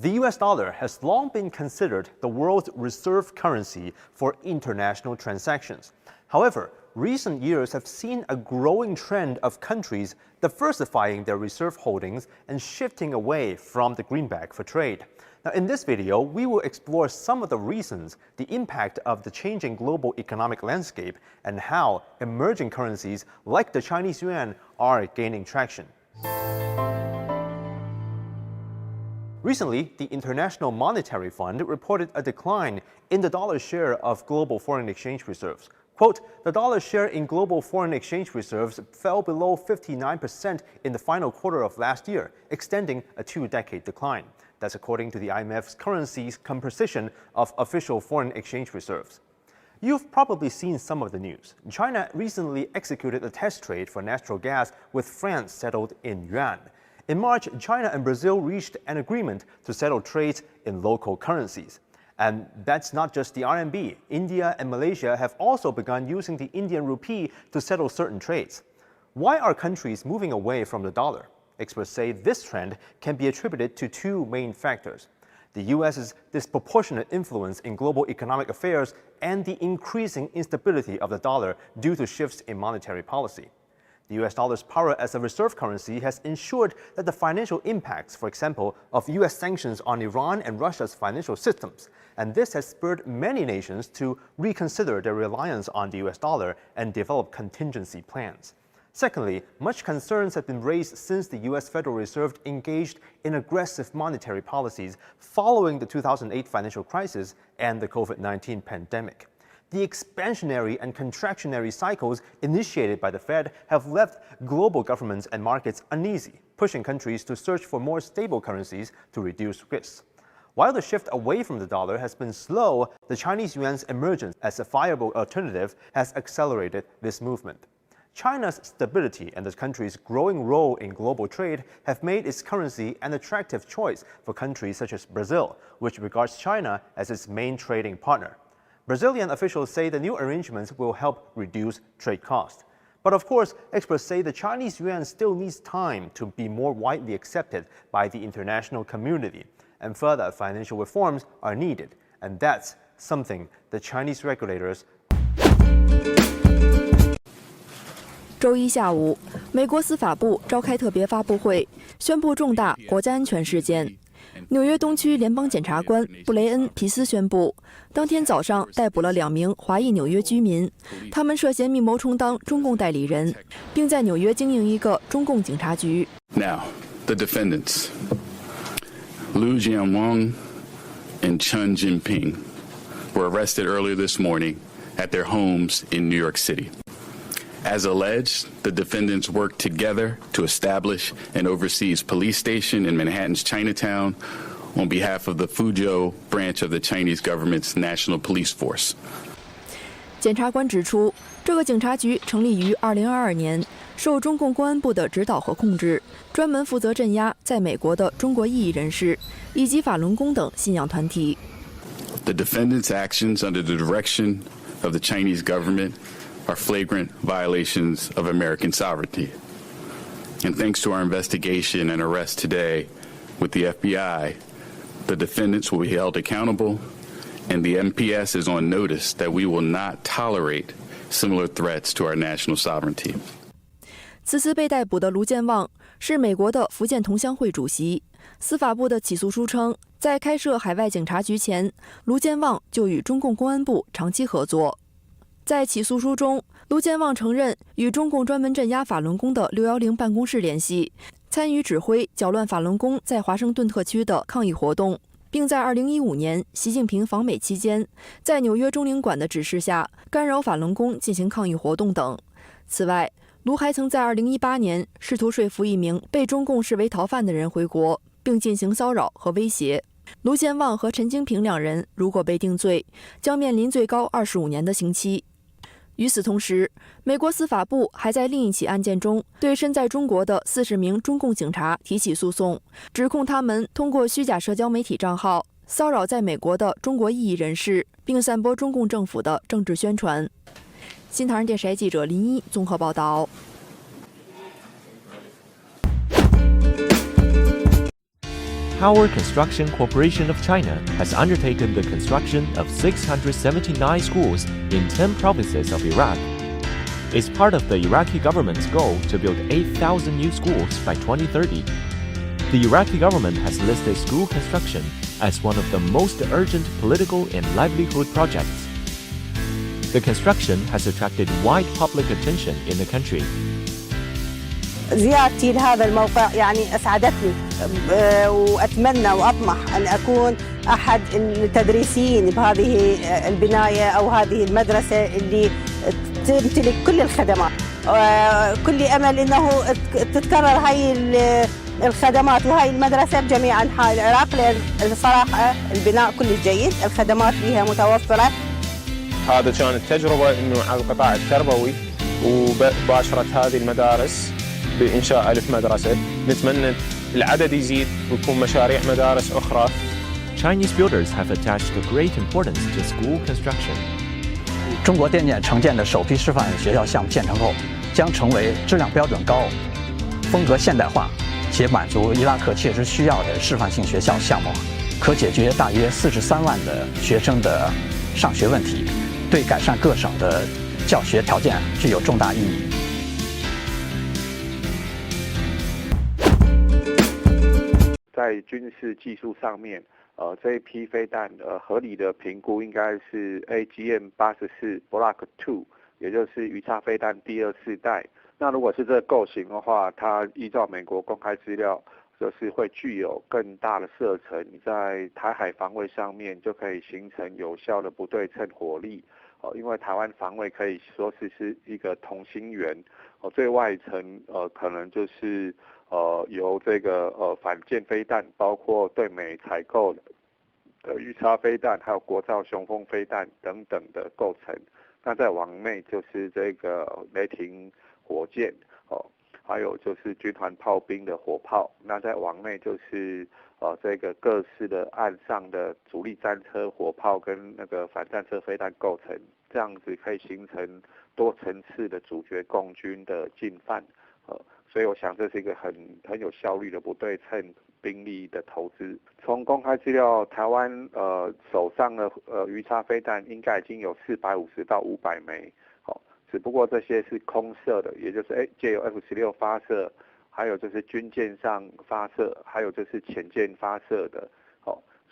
The US dollar has long been considered the world's reserve currency for international transactions. However, recent years have seen a growing trend of countries diversifying their reserve holdings and shifting away from the greenback for trade. Now, in this video, we will explore some of the reasons, the impact of the changing global economic landscape, and how emerging currencies like the Chinese yuan are gaining traction. Recently, the International Monetary Fund reported a decline in the dollar share of global foreign exchange reserves. Quote, the dollar share in global foreign exchange reserves fell below 59% in the final quarter of last year, extending a two-decade decline. That's according to the IMF's currency's composition of official foreign exchange reserves. You've probably seen some of the news. China recently executed a test trade for natural gas with France settled in yuan. In March, China and Brazil reached an agreement to settle trades in local currencies. And that's not just the RMB. India and Malaysia have also begun using the Indian rupee to settle certain trades. Why are countries moving away from the dollar? Experts say this trend can be attributed to two main factors: the U.S.'s disproportionate influence in global economic affairs and the increasing instability of the dollar due to shifts in monetary policy. The U.S. dollar's power as a reserve currency has ensured that the financial impacts, for example, of U.S. sanctions on Iran and Russia's financial systems, and this has spurred many nations to reconsider their reliance on the U.S. dollar and develop contingency plans. Secondly, much concerns have been raised since the U.S. Federal Reserve engaged in aggressive monetary policies following the 2008 financial crisis and the COVID-19 pandemic. The expansionary and contractionary cycles initiated by the Fed have left global governments and markets uneasy, pushing countries to search for more stable currencies to reduce risks. While the shift away from the dollar has been slow, the Chinese yuan's emergence as a viable alternative has accelerated this movement. China's stability and the country's growing role in global trade have made its currency an attractive choice for countries such as Brazil, which regards China as its main trading partner. Brazilian officials say the new arrangements will help reduce trade costs. But of course, experts say the Chinese yuan still needs time to be more widely accepted by the international community, and further financial reforms are needed. And that's something the Chinese regulators. 周一下午，美国司法部召开特别发布会，宣布重大国家安全事件。纽约东区联邦检察官布雷恩·皮斯宣布，当天早上逮捕了2名华裔纽约居民，他们涉嫌密谋充当中共代理人，并在纽约经营一个中共警察局。Now, the defendants, Liu Jianwang and Chen Jinping, were arrested earlier this morning at their homes in New York City. As alleged, the defendants worked together to establish an overseas police station in Manhattan's Chinatown on behalf of the Fuzhou branch of the Chinese government's National Police Force. 检察官指出，这个警察局成立于2022年，受中共公安部的指导和控制，专门负责镇压在美国的中国异议人士以及法轮功等信仰团体。The defendants' actions under the direction of the Chinese government are flagrant violations of American sovereignty. And thanks to our investigation and arrest today with the FBI, the defendants will be held accountable, and the MPS is on notice that we will not tolerate similar threats to our national sovereignty. 此次被逮捕的卢健旺是美国的福建同乡会主席。司法部的起诉书称，在开设海外警察局前，卢健旺就与中共公安部长期合作。在起诉书中，卢健旺承认与中共专门镇压法轮功的610办公室联系，参与指挥搅乱法轮功在华盛顿特区的抗议活动，并在2015年习近平访美期间，在纽约中领馆的指示下干扰法轮功进行抗议活动等。此外，卢还曾在2018年试图说服一名被中共视为逃犯的人回国，并进行骚扰和威胁。卢健旺和陈京平2人如果被定罪，将面临最高25年的刑期。与此同时，美国司法部还在另一起案件中对身在中国的40名中共警察提起诉讼，指控他们通过虚假社交媒体账号骚扰在美国的中国异议人士，并散播中共政府的政治宣传。新唐人电视台记者林一综合报道。Power Construction Corporation of China has undertaken the construction of 679 schools in 10 provinces of Iraq. It's part of the Iraqi government's goal to build 8,000 new schools by 2030. The Iraqi government has listed school construction as one of the most urgent political and livelihood projects. The construction has attracted wide public attention in the country. زيارتي لهذا الموقع يعني أسعدتني وأتمنى وأطمح أن أكون أحد التدريسيين بهذه البناية أو هذه المدرسة اللي تمتلك كل الخدمات. كل أمل أنه تتكرر هاي الخدمات وهاي المدرسة بجميع أنحاء العراق، لأن الصراحة البناء كل جيد، الخدمات فيها متوفرة. هذا كانت تجربة إنه على القطاع التربوي وباشرت هذه المدارس بإنشاء 1000 مدرسة. نتمنى العدد يزيد ويكون مشاريع مدارس أخرى. Chinese builders have attached a great importance to school construction. 中国电建承建的首批示范学校项目建成后，将成为质量标准高、风格现代化且满足伊拉克切实需要的示范性学校项目，可解决大约43万的学生的上学问题，对改善各省的教学条件具有重大意义。在军事技术上面，这一批飞弹合理的评估应该是 AGM-84 Block 2， 也就是鱼叉飞弹第2世代。那如果是这个构型的话，它依照美国公开资料，就是会具有更大的射程，在台海防卫上面就可以形成有效的不对称火力。因为台湾防卫可以说是一个同心圆，最外层可能就是由这个反舰飞弹，包括对美采购的鱼叉飞弹，还有国造雄风飞弹等等的构成。那再往内就是这个雷霆火箭，还有就是军团炮兵的火炮。那再往内就是这个各式的岸上的主力战车火炮跟那个反战车飞弹构成，这样子可以形成多层次的主角共军的进犯。所以我想这是一个很有效率的不对称兵力的投资。从公开资料，台湾手上的鱼叉飞弹应该已经有450到500枚，只不过这些是空射的，也就是借由 F-16发射，还有就是军舰上发射，还有就是潜舰发射的，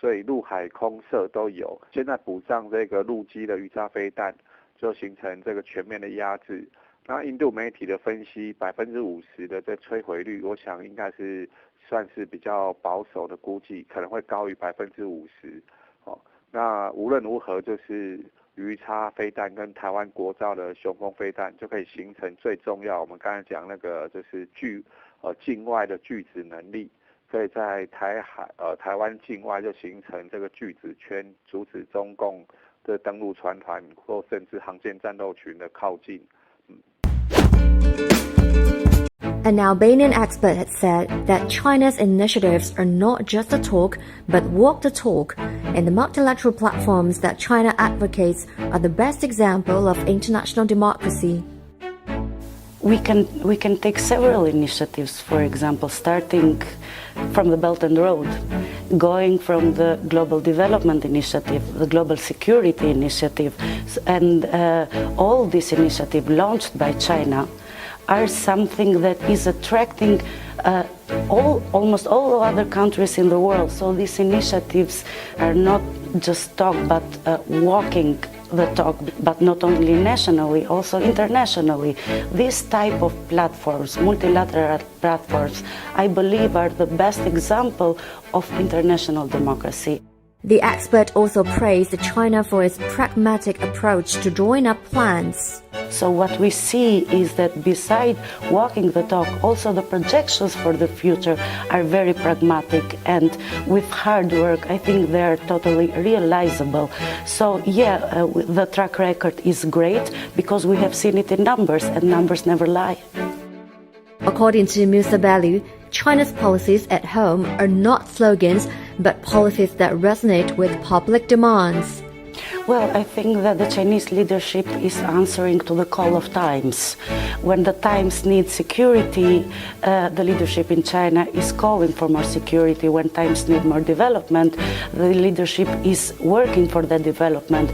所以陆海空射都有。现在补上这个陆基的鱼叉飞弹，就形成这个全面的压制。那印度媒体的分析，50%的这摧毁率，我想应该是算是比较保守的估计，可能会高于50%。那无论如何，就是鱼叉飞弹跟台湾国造的雄风飞弹就可以形成最重要。我们刚才讲那个就是境外的拒止能力，可以在台湾境外就形成这个拒止圈，阻止中共的登陆船团或甚至航舰战斗群的靠近。An Albanian expert had said that China's initiatives are not just a talk, but walk the talk, and the multilateral platforms that China advocates are the best example of international democracy. We can take several initiatives, for example, starting from the Belt and Road, going from the Global Development Initiative, the Global Security Initiative, and all these initiatives launched by China are something that is attracting almost all other countries in the world. So these initiatives are not just talk, but walking the talk, but not only nationally, also internationally. This type of platforms, multilateral platforms, I believe are the best example of international democracy. The expert also praised China for its pragmatic approach to drawing up plans. So what we see is that beside walking the talk, also the projections for the future are very pragmatic, and with hard work, I think they are totally realizable. So yeah, the track record is great because we have seen it in numbers, and numbers never lie. According to Musa Bellu, China's policies at home are not slogans, but policies that resonate with public demands. Well, I think that the Chinese leadership is answering to the call of times. When the times need security, the leadership in China is calling for more security. When times need more development, the leadership is working for that development.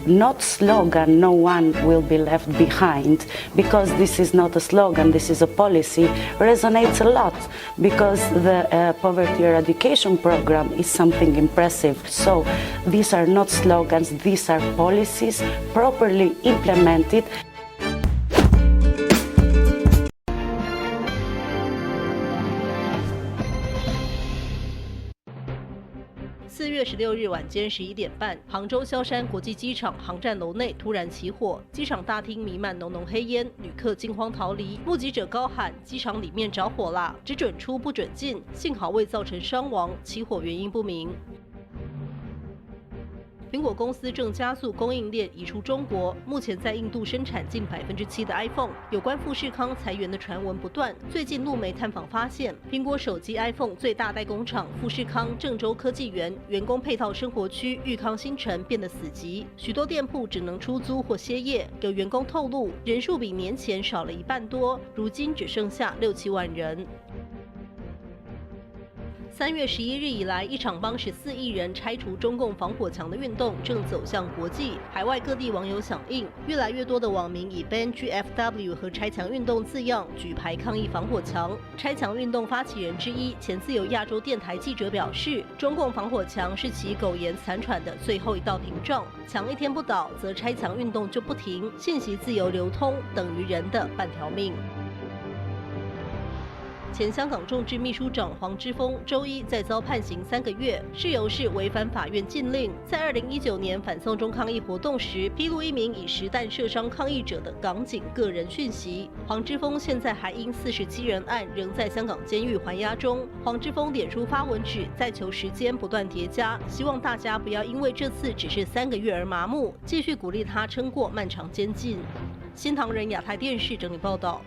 Not slogan, no one will be left behind, because this is not a slogan, this is a policy, resonates a lot, because the poverty eradication program is something impressive. So these are not slogans, these are policies properly implemented. 4月16日晚间11点半，杭州萧山国际机场航站楼内突然起火，机场大厅弥漫浓浓黑烟，旅客惊慌逃离，目击者高喊“机场里面着火啦，只准出不准进”，幸好未造成伤亡，起火原因不明。苹果公司正加速供应链移出中国，目前在印度生产近7%的 iPhone。有关富士康裁员的传闻不断。最近路媒探访发现，苹果手机 iPhone 最大代工厂富士康郑州科技园员工配套生活区裕康新城变得死寂，许多店铺只能出租或歇业。有员工透露，人数比年前少了1半多，如今只剩下6、7万人。3月11日以来，一场帮14亿人拆除中共防火墙的运动正走向国际，海外各地网友响应，越来越多的网民以 Ban GFW 和拆墙运动字样举牌抗议防火墙。拆墙运动发起人之一、前自由亚洲电台记者表示，中共防火墙是其苟延残喘的最后一道屏障，墙一天不倒，则拆墙运动就不停，信息自由流通等于人的半条命。前香港众志秘书长黄之锋周一再遭判刑3个月，事由是违反法院禁令，在2019年反送中抗议活动时，披露一名以实弹射伤抗议者的港警个人讯息。黄之锋现在还因47人案仍在香港监狱还押中。黄之锋脸书发文指，在囚时间不断叠加，希望大家不要因为这次只是3个月而麻木，继续鼓励他撑过漫长监禁。新唐人亚太电视整理报道。